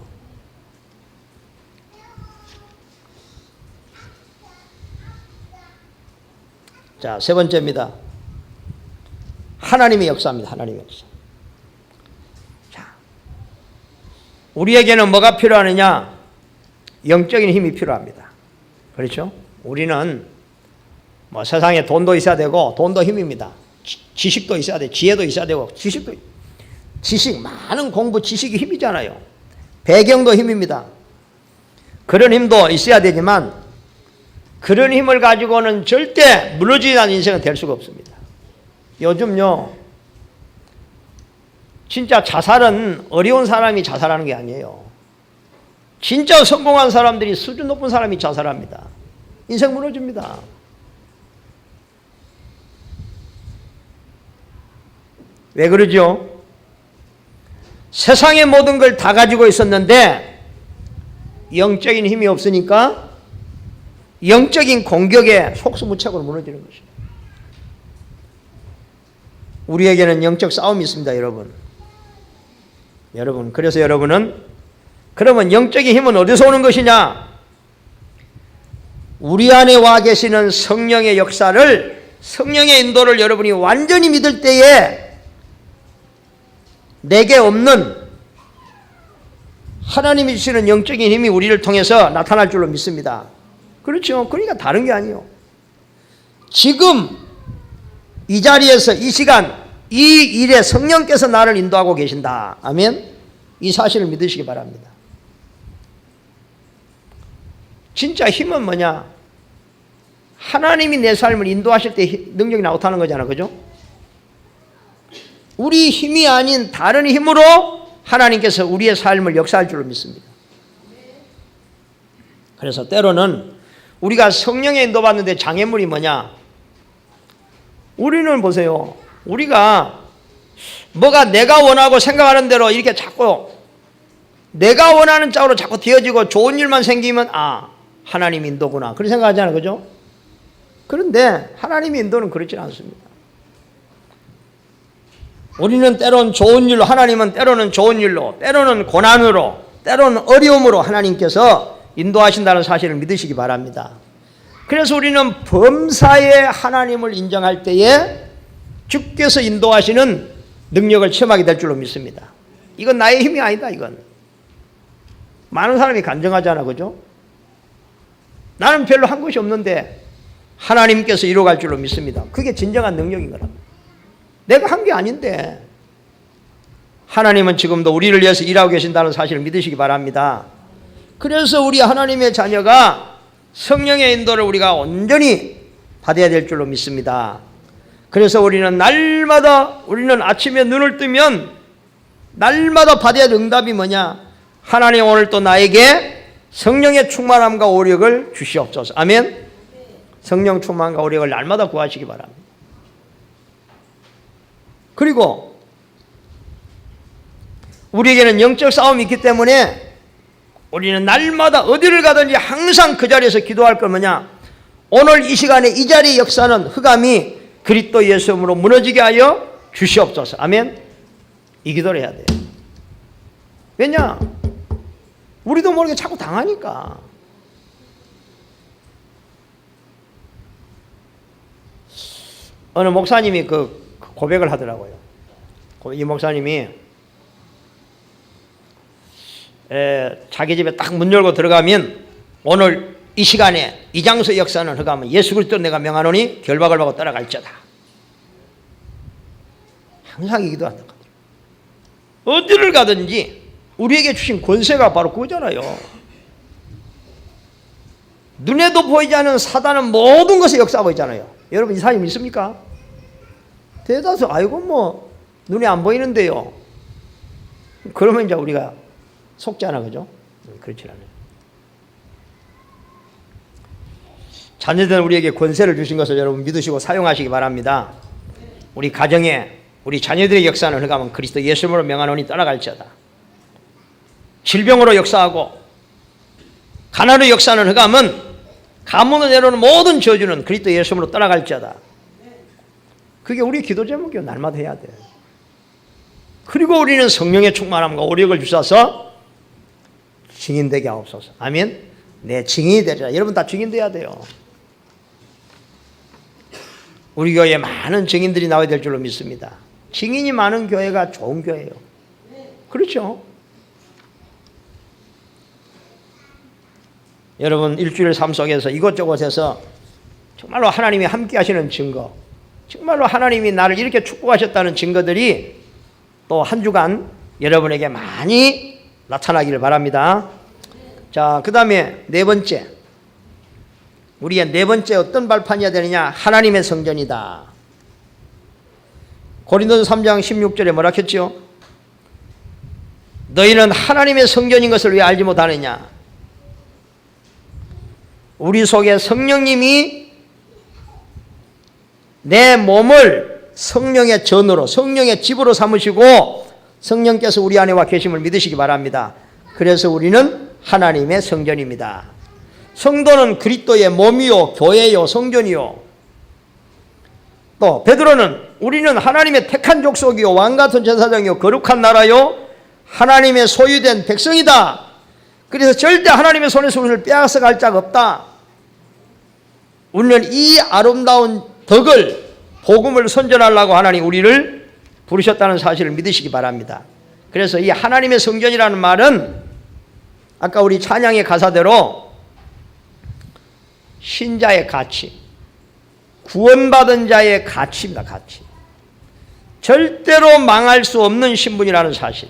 자, 세 번째입니다. 하나님의 역사입니다. 하나님의 역사. 자, 우리에게는 뭐가 필요하느냐? 영적인 힘이 필요합니다. 그렇죠? 우리는 뭐 세상에 돈도 있어야 되고 돈도 힘입니다. 지식도 있어야 돼. 지혜도 있어야 되고 지식 많은 공부 지식이 힘이잖아요. 배경도 힘입니다. 그런 힘도 있어야 되지만 그런 힘을 가지고는 절대 무너지지 않는 인생은 될 수가 없습니다. 요즘요 진짜 자살은 어려운 사람이 자살하는 게 아니에요. 진짜 성공한 사람들이 수준 높은 사람이 자살합니다. 인생 무너집니다. 왜 그러죠? 세상의 모든 걸 다 가지고 있었는데 영적인 힘이 없으니까 영적인 공격에 속수무책으로 무너지는 것입니다. 우리에게는 영적 싸움이 있습니다, 여러분. 그래서 여러분은 그러면 영적인 힘은 어디서 오는 것이냐? 우리 안에 와 계시는 성령의 역사를 성령의 인도를 여러분이 완전히 믿을 때에 내게 없는 하나님이 주시는 영적인 힘이 우리를 통해서 나타날 줄로 믿습니다. 그렇죠. 그러니까 다른 게 아니에요. 지금 이 자리에서 이 시간 이 일에 성령께서 나를 인도하고 계신다. 아멘. 이 사실을 믿으시기 바랍니다. 진짜 힘은 뭐냐? 하나님이 내 삶을 인도하실 때 능력이 나타나는 거잖아. 그죠? 우리 힘이 아닌 다른 힘으로 하나님께서 우리의 삶을 역사할 줄로 믿습니다. 그래서 때로는 우리가 성령에 인도받는데 장애물이 뭐냐? 우리는 보세요. 우리가 뭐가 내가 원하고 생각하는 대로 이렇게 자꾸 내가 원하는 짝으로 자꾸 되어지고 좋은 일만 생기면 하나님 인도구나. 그렇게 생각하잖아요. 그죠? 그런데 하나님의 인도는 그렇지 않습니다. 우리는 때로는 좋은 일로, 하나님은 때로는 좋은 일로, 때로는 고난으로, 때로는 어려움으로 하나님께서 인도하신다는 사실을 믿으시기 바랍니다. 그래서 우리는 범사에 하나님을 인정할 때에 주께서 인도하시는 능력을 체험하게 될 줄로 믿습니다. 이건 나의 힘이 아니다. 이건 많은 사람이 간증하잖아. 그죠? 나는 별로 한 것이 없는데 하나님께서 이루어갈 줄로 믿습니다. 그게 진정한 능력인 거랍니다. 내가 한 게 아닌데 하나님은 지금도 우리를 위해서 일하고 계신다는 사실을 믿으시기 바랍니다. 그래서 우리 하나님의 자녀가 성령의 인도를 우리가 온전히 받아야 될 줄로 믿습니다. 그래서 우리는 날마다 우리는 아침에 눈을 뜨면 날마다 받아야 될 응답이 뭐냐? 하나님 오늘 또 나에게 성령의 충만함과 오력을 주시옵소서. 아멘. 성령 충만과 오력을 날마다 구하시기 바랍니다. 그리고 우리에게는 영적 싸움이 있기 때문에 우리는 날마다 어디를 가든지 항상 그 자리에서 기도할 건 뭐냐? 오늘 이 시간에 이 자리의 역사는 흑암이 그리스도 예수님으로 무너지게 하여 주시옵소서. 아멘. 이 기도를 해야 돼요. 왜냐? 우리도 모르게 자꾸 당하니까. 어느 목사님이 그 고백을 하더라고요. 이 목사님이 자기 집에 딱 문 열고 들어가면 오늘 이 시간에 이 장소의 역사는 흑암은 예수 그리스도 내가 명하노니 결박을 받고 따라갈지어다. 항상 이 기도한다. 어디를 가든지 우리에게 주신 권세가 바로 그거잖아요. 눈에도 보이지 않는 사단은 모든 것에 역사하고 있잖아요. 여러분 이 사실 믿습니까? 대다수 아이고 뭐 눈에 안 보이는데요. 그러면 이제 우리가 속잖아, 그죠? 그렇지 않아요. 자녀들은 우리에게 권세를 주신 것을 여러분 믿으시고 사용하시기 바랍니다. 우리 가정에 우리 자녀들의 역사는 흑암은 그리스도 예수님으로 명하노니 떠나갈지어다. 질병으로 역사하고 가난의 역사는 흑암은 가문을 내려오는 모든 저주는 그리스도 예수님으로 떠나갈지어다. 그게 우리 기도 제목이요. 날마다 해야 돼. 그리고 우리는 성령의 충만함과 오력을 주셔서 증인되게 하옵소서. 아멘. 내 증인이 되리라. 여러분 다 증인 돼야 돼요. 우리 교회에 많은 증인들이 나와야 될 줄로 믿습니다. 증인이 많은 교회가 좋은 교회예요. 그렇죠? 여러분 일주일 삶 속에서 이곳저곳에서 정말로 하나님이 함께 하시는 증거, 정말로 하나님이 나를 이렇게 축복하셨다는 증거들이 또 한 주간 여러분에게 많이 나타나기를 바랍니다. 자, 그 다음에 네 번째, 우리의 네 번째 어떤 발판이어야 되느냐? 하나님의 성전이다. 고린도서 3장 16절에 뭐라 했죠? 너희는 하나님의 성전인 것을 왜 알지 못하느냐? 우리 속에 성령님이 내 몸을 성령의 전으로, 성령의 집으로 삼으시고 성령께서 우리 안에 와 계심을 믿으시기 바랍니다. 그래서 우리는 하나님의 성전입니다. 성도는 그리스도의 몸이요, 교회요, 성전이요. 또 베드로는 우리는 하나님의 택한 족속이요, 왕같은 제사장이요, 거룩한 나라요, 하나님의 소유된 백성이다. 그래서 절대 하나님의 손에서 우리를 빼앗아 갈 자가 없다. 우리는 이 아름다운 덕을, 복음을 선전하려고 하나님 우리를 부르셨다는 사실을 믿으시기 바랍니다. 그래서 이 하나님의 성전이라는 말은 아까 우리 찬양의 가사대로 신자의 가치, 구원받은 자의 가치입니다. 가치. 절대로 망할 수 없는 신분이라는 사실.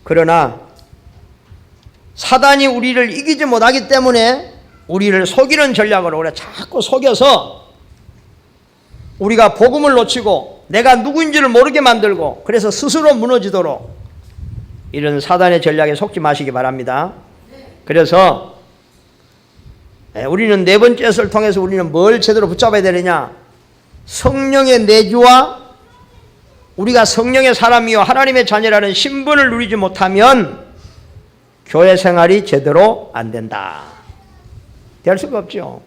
그러나 사단이 우리를 이기지 못하기 때문에 우리를 속이는 전략으로 우리가 자꾸 속여서 우리가 복음을 놓치고 내가 누구인지를 모르게 만들고 그래서 스스로 무너지도록 이런 사단의 전략에 속지 마시기 바랍니다. 그래서 우리는 네 번째 것을 통해서 우리는 뭘 제대로 붙잡아야 되느냐? 성령의 내주와 우리가 성령의 사람이요 하나님의 자녀라는 신분을 누리지 못하면 교회 생활이 제대로 안 된다. 될 수가 없죠.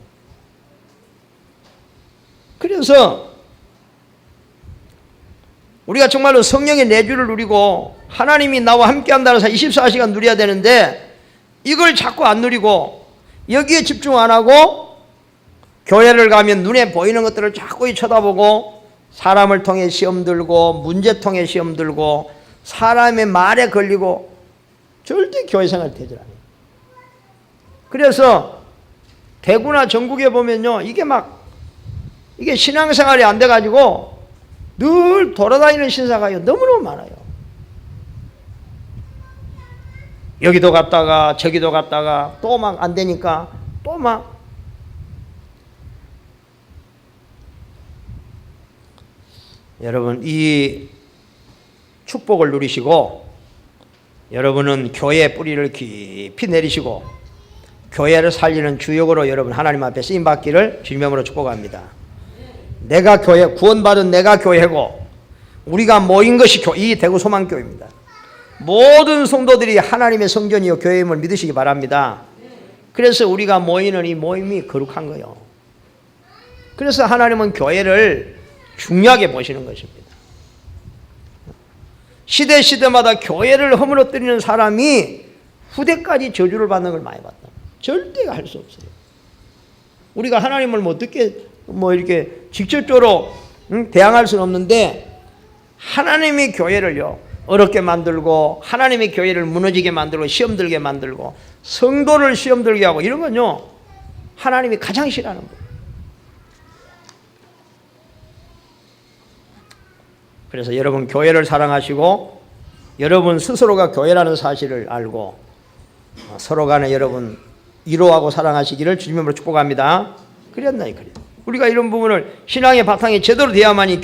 그래서 우리가 정말로 성령의 내주를 누리고 하나님이 나와 함께 한다는 사실 24시간 누려야 되는데 이걸 자꾸 안 누리고 여기에 집중 안 하고 교회를 가면 눈에 보이는 것들을 자꾸 쳐다보고 사람을 통해 시험 들고 문제 통해 시험 들고 사람의 말에 걸리고 절대 교회 생활이 되질 않아요. 그래서 대구나 전국에 보면요, 이게 신앙생활이 안 돼가지고 늘 돌아다니는 신사가 너무너무 많아요. 여기도 갔다가 저기도 갔다가 또 막 안 되니까 또 막. 여러분 이 축복을 누리시고 여러분은 교회의 뿌리를 깊이 내리시고 교회를 살리는 주역으로 여러분 하나님 앞에 쓰임받기를 주님으로 축복합니다. 내가 교회, 구원받은 내가 교회고 우리가 모인 것이 이 대구 소망교회입니다. 모든 성도들이 하나님의 성전이요 교회임을 믿으시기 바랍니다. 그래서 우리가 모이는 이 모임이 거룩한 거예요. 그래서 하나님은 교회를 중요하게 보시는 것입니다. 시대마다 교회를 허물어뜨리는 사람이 후대까지 저주를 받는 걸 많이 봤다. 절대 할 수 없어요. 우리가 하나님을 어떻게 이렇게 직접적으로 대항할 수는 없는데, 하나님의 교회를요 어렵게 만들고, 하나님의 교회를 무너지게 만들고, 시험 들게 만들고, 성도를 시험 들게 하고, 이런 건요 하나님이 가장 싫어하는 거예요. 그래서 여러분 교회를 사랑하시고, 여러분 스스로가 교회라는 사실을 알고, 서로 간에 여러분 위로하고 사랑하시기를 주님으로 축복합니다. 그랬나요? 그래. 우리가 이런 부분을 신앙의 바탕이 제대로 돼야만이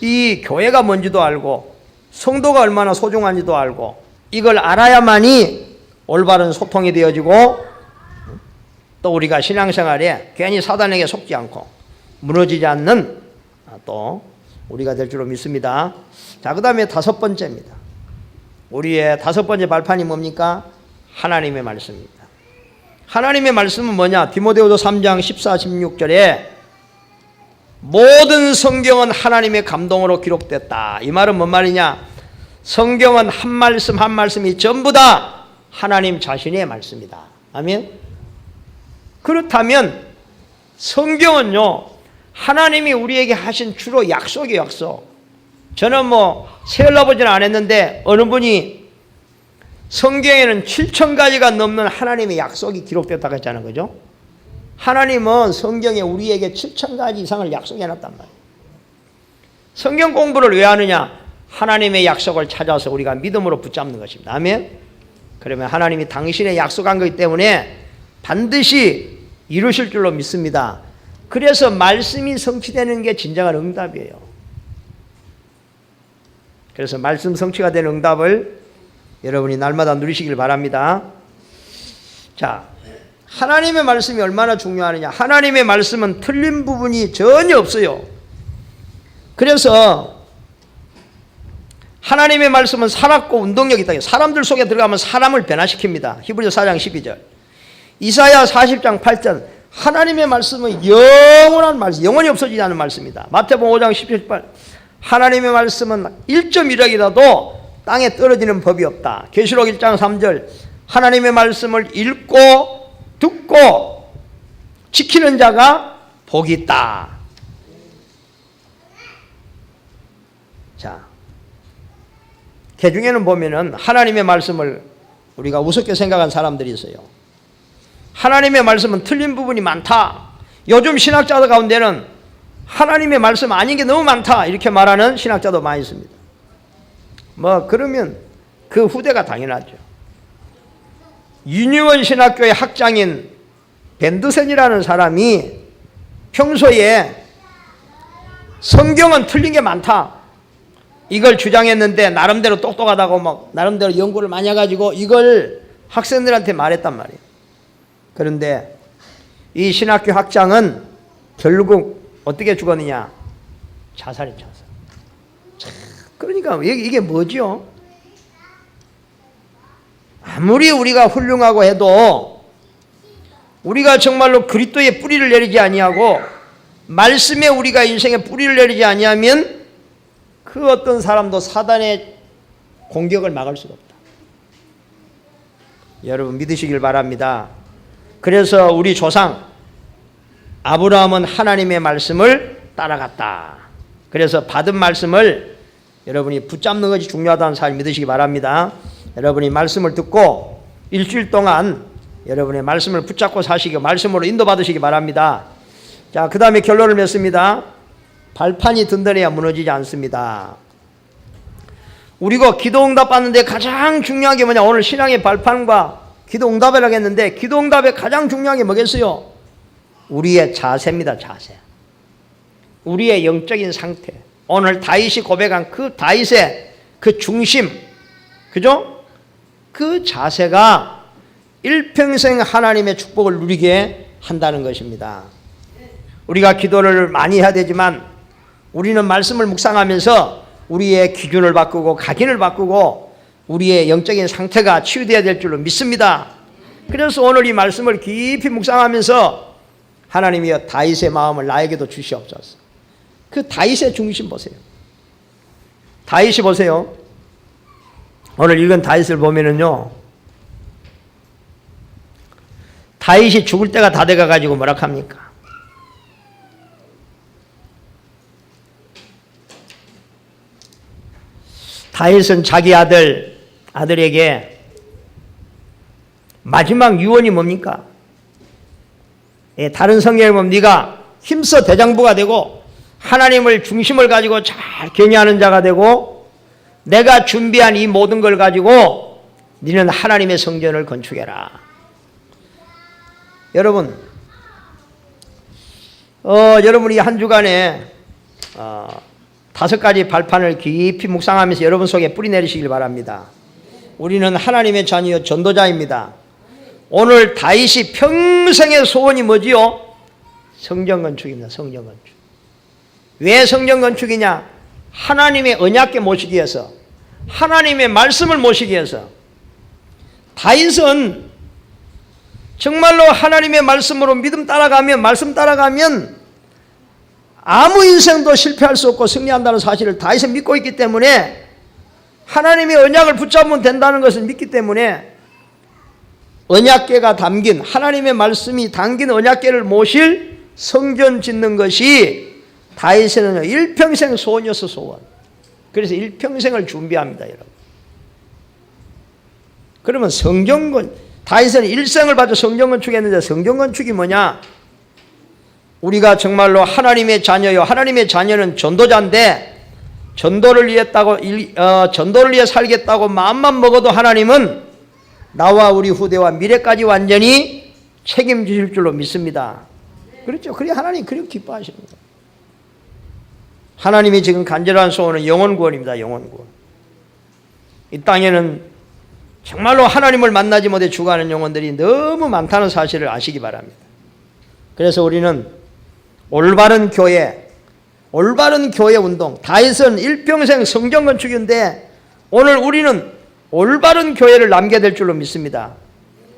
이 교회가 뭔지도 알고, 성도가 얼마나 소중한지도 알고, 이걸 알아야만이 올바른 소통이 되어지고, 또 우리가 신앙생활에 괜히 사단에게 속지 않고 무너지지 않는 또 우리가 될 줄로 믿습니다. 자, 그 다음에 5번째입니다. 우리의 5번째 발판이 뭡니까? 하나님의 말씀입니다. 하나님의 말씀은 뭐냐? 디모데후서 3장 14, 16절에 모든 성경은 하나님의 감동으로 기록됐다. 이 말은 뭔 말이냐? 성경은 한 말씀 한 말씀이 전부 다 하나님 자신의 말씀이다. 아멘. 그렇다면 성경은요 하나님이 우리에게 하신 주로 약속이에요. 약속. 저는 세어나보지는 않았는데 어느 분이 성경에는 7,000가지가 넘는 하나님의 약속이 기록됐다고 했잖아요. 그죠? 하나님은 성경에 우리에게 7,000가지 이상을 약속해놨단 말이에요. 성경 공부를 왜 하느냐? 하나님의 약속을 찾아서 우리가 믿음으로 붙잡는 것입니다. 아멘. 그러면 하나님이 당신의 약속한 거기 때문에 반드시 이루실 줄로 믿습니다. 그래서 말씀이 성취되는 게 진정한 응답이에요. 그래서 말씀 성취가 되는 응답을 여러분이 날마다 누리시길 바랍니다. 자, 하나님의 말씀이 얼마나 중요하느냐? 하나님의 말씀은 틀린 부분이 전혀 없어요. 그래서 하나님의 말씀은 살았고 운동력이 있다. 사람들 속에 들어가면 사람을 변화시킵니다. 히브리서 4장 12절. 이사야 40장 8절. 하나님의 말씀은 영원한 말씀, 영원히 없어지지 않는 말씀이다. 마태복음 5장 17절. 하나님의 말씀은 1.1억이라도 땅에 떨어지는 법이 없다. 계시록 1장 3절. 하나님의 말씀을 읽고 듣고 지키는 자가 복이 있다. 자, 개중에는 보면은 하나님의 말씀을 우리가 우습게 생각한 사람들이 있어요. 하나님의 말씀은 틀린 부분이 많다. 요즘 신학자들 가운데는 하나님의 말씀 아닌 게 너무 많다 이렇게 말하는 신학자도 많이 있습니다. 그러면 그 후대가 당연하죠. 유니온 신학교의 학장인 벤드센이라는 사람이 평소에 성경은 틀린 게 많다 이걸 주장했는데, 나름대로 똑똑하다고 나름대로 연구를 많이 해가지고 이걸 학생들한테 말했단 말이에요. 그런데 이 신학교 학장은 결국 어떻게 죽었느냐? 자살했죠. 그러니까 이게 뭐죠? 아무리 우리가 훌륭하고 해도 우리가 정말로 그리스도의 뿌리를 내리지 아니하고 말씀에 우리가 인생의 뿌리를 내리지 아니하면 그 어떤 사람도 사단의 공격을 막을 수가 없다. 여러분 믿으시길 바랍니다. 그래서 우리 조상 아브라함은 하나님의 말씀을 따라갔다. 그래서 받은 말씀을 여러분이 붙잡는 것이 중요하다는 사실 믿으시기 바랍니다. 여러분이 말씀을 듣고 일주일 동안 여러분의 말씀을 붙잡고 사시고 말씀으로 인도받으시기 바랍니다. 자, 그 다음에 결론을 맺습니다. 발판이 든든해야 무너지지 않습니다. 우리가 기도 응답 받는데 가장 중요한 게 뭐냐? 오늘 신앙의 발판과 기도 응답을 하겠는데, 기도 응답에 가장 중요한 게 뭐겠어요? 우리의 자세입니다. 자세. 우리의 영적인 상태. 오늘 다윗이 고백한 그 다윗의 그 중심, 그죠? 그 자세가 일평생 하나님의 축복을 누리게 한다는 것입니다. 우리가 기도를 많이 해야 되지만 우리는 말씀을 묵상하면서 우리의 기준을 바꾸고 각인을 바꾸고 우리의 영적인 상태가 치유되어야 될 줄로 믿습니다. 그래서 오늘 이 말씀을 깊이 묵상하면서 하나님이여 다윗의 마음을 나에게도 주시옵소서. 그 다윗의 중심 보세요. 다윗이 보세요. 오늘 읽은 다윗을 보면은요, 다윗이 죽을 때가 다 돼가가지고 뭐라 합니까? 다윗은 자기 아들에게 마지막 유언이 뭡니까? 예, 다른 성경에 보면 네가 힘써 대장부가 되고 하나님을 중심을 가지고 잘 경외하는 자가 되고 내가 준비한 이 모든 걸 가지고 너는 하나님의 성전을 건축해라. 여러분, 여러분 이 한 주간에 5가지 발판을 깊이 묵상하면서 여러분 속에 뿌리내리시길 바랍니다. 우리는 하나님의 자녀 전도자입니다. 오늘 다윗이 평생의 소원이 뭐지요? 성전 건축입니다. 성전 건축. 왜 성전 건축이냐? 하나님의 언약궤 모시기 위해서, 하나님의 말씀을 모시기 위해서. 다윗은 정말로 하나님의 말씀으로 믿음 따라가면, 말씀 따라가면 아무 인생도 실패할 수 없고 승리한다는 사실을 다윗은 믿고 있기 때문에, 하나님의 언약을 붙잡으면 된다는 것을 믿기 때문에 언약궤가 담긴, 하나님의 말씀이 담긴 언약궤를 모실 성전 짓는 것이 다윗에는 일평생 소원이었어. 소원. 그래서 일평생을 준비합니다. 여러분. 그러면 다윗은 일생을 바쳐 성전 건축했는데, 성전 건축이 뭐냐? 우리가 정말로 하나님의 자녀요, 하나님의 자녀는 전도자인데 전도를 위해 살겠다고 마음만 먹어도 하나님은 나와 우리 후대와 미래까지 완전히 책임지실 줄로 믿습니다. 그렇죠? 그래 하나님 그렇게 기뻐하시는 거예요. 하나님이 지금 간절한 소원은 영혼 구원입니다. 영혼 구원. 이 땅에는 정말로 하나님을 만나지 못해 죽어가는 영혼들이 너무 많다는 사실을 아시기 바랍니다. 그래서 우리는 올바른 교회 운동, 다윗은 일평생 성전 건축인데 오늘 우리는 올바른 교회를 남게 될 줄로 믿습니다.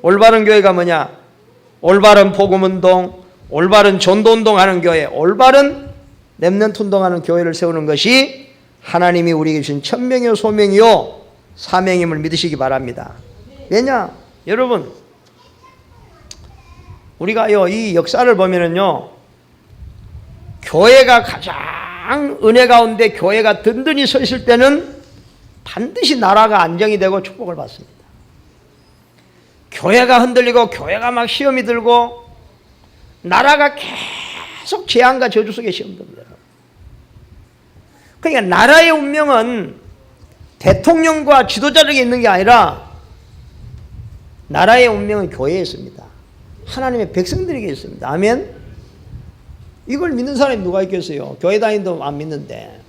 올바른 교회가 뭐냐? 올바른 복음운동, 올바른 전도운동하는 교회, 올바른 렘넌트 운동하는 교회를 세우는 것이 하나님이 우리에게 주신 천명이요 소명이요 사명임을 믿으시기 바랍니다. 왜냐? 여러분, 우리가요 이 역사를 보면은요, 교회가 가장 은혜 가운데 교회가 든든히 서 있을 때는 반드시 나라가 안정이 되고 축복을 받습니다. 교회가 흔들리고 교회가 막 시험이 들고 나라가 계속 재앙과 저주 속에 시험 듭니다. 그러니까 나라의 운명은 대통령과 지도자에게 있는 게 아니라 나라의 운명은 교회에 있습니다. 하나님의 백성들에게 있습니다. 아멘. 이걸 믿는 사람이 누가 있겠어요? 교회 다니도 안 믿는데.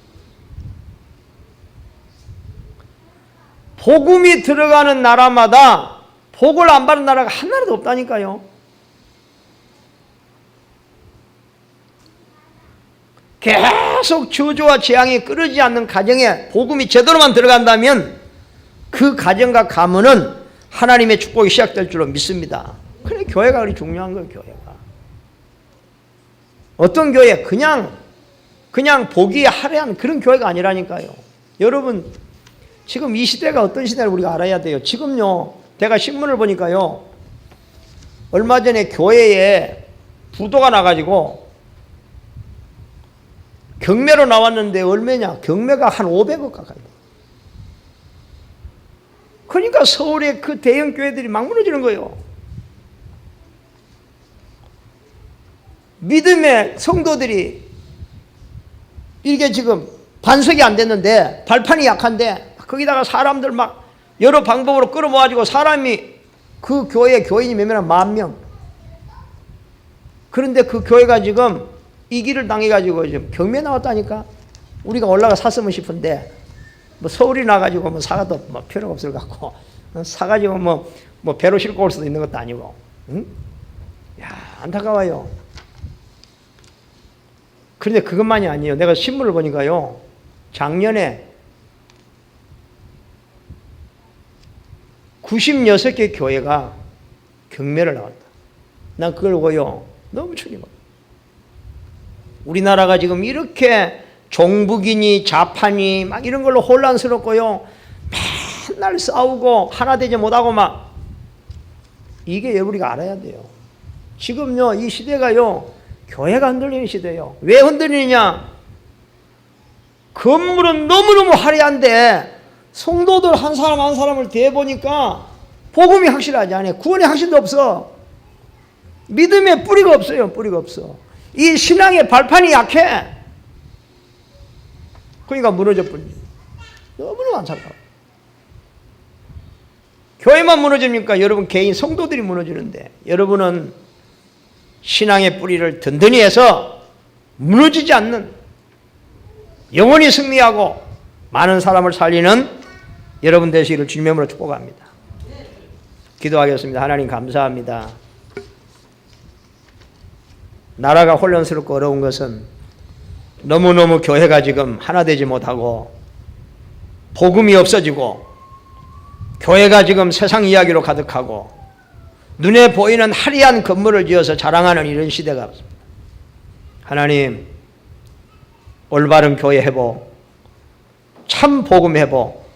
복음이 들어가는 나라마다 복을 안 받는 나라가 한 나라도 없다니까요. 계속 저주와 재앙이 끊이지 않는 가정에 복음이 제대로만 들어간다면 그 가정과 가문은 하나님의 축복이 시작될 줄로 믿습니다. 그래 교회가 그리 중요한 거예요. 교회가. 어떤 교회 그냥 보기에 화려한 그런 교회가 아니라니까요. 여러분 지금 이 시대가 어떤 시대를 우리가 알아야 돼요. 지금요 제가 신문을 보니까요 얼마 전에 교회에 부도가 나가지고 경매로 나왔는데 얼마냐? 경매가 한 500억 가까이. 그러니까 서울의 그 대형 교회들이 막 무너지는 거예요. 믿음의 성도들이 이게 지금 반석이 안 됐는데 발판이 약한데 거기다가 사람들 막 여러 방법으로 끌어모아가지고 사람이 그 교회에 교인이 몇 명? 10,000명. 그런데 그 교회가 지금 이 길을 당해가지고 지금 경매 나왔다니까. 우리가 올라가 샀으면 싶은데 뭐 서울이 나가지고 뭐 사가도 뭐 필요가 없을 것 같고 사가지고 뭐 배로 싣고 올 수도 있는 것도 아니고. 응? 야 안타까워요. 그런데 그것만이 아니에요. 내가 신문을 보니까요 작년에 96개 교회가 경매를 나왔다. 난 그걸 보고요 너무 충격받아. 우리나라가 지금 이렇게 종북이니 좌파니 막 이런 걸로 혼란스럽고요 맨날 싸우고 하나 되지 못하고 막, 이게 우리가 알아야 돼요. 지금요 이 시대가요 교회가 흔들리는 시대예요. 왜 흔들리느냐? 건물은 너무너무 화려한데 성도들 한 사람 한 사람을 대보니까 복음이 확실하지 않아요. 구원의 확신도 없어. 믿음의 뿌리가 없어요. 뿌리가 없어. 이 신앙의 발판이 약해. 그러니까 무너져 버립니다. 너무너무 안타까워. 교회만 무너집니까? 여러분 개인 성도들이 무너지는데, 여러분은 신앙의 뿌리를 든든히 해서 무너지지 않는, 영원히 승리하고 많은 사람을 살리는 여러분 되시기를 주님의 이름으로 축복합니다. 기도하겠습니다. 하나님 감사합니다. 나라가 혼란스럽고 어려운 것은 너무너무 교회가 지금 하나 되지 못하고 복음이 없어지고 교회가 지금 세상 이야기로 가득하고 눈에 보이는 화려한 건물을 지어서 자랑하는 이런 시대가 없습니다. 하나님, 올바른 교회 회복, 참 복음 회복,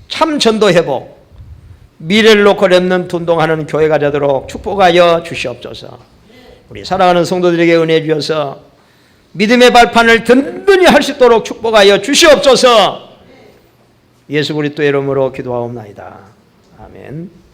참 전도 회복, 미래를 놓고 렘넌트 운동하는 교회가 되도록 축복하여 주시옵소서. 우리 사랑하는 성도들에게 은혜 주셔서 믿음의 발판을 든든히 할 수 있도록 축복하여 주시옵소서. 예수 그리스도의 이름으로 기도하옵나이다. 아멘.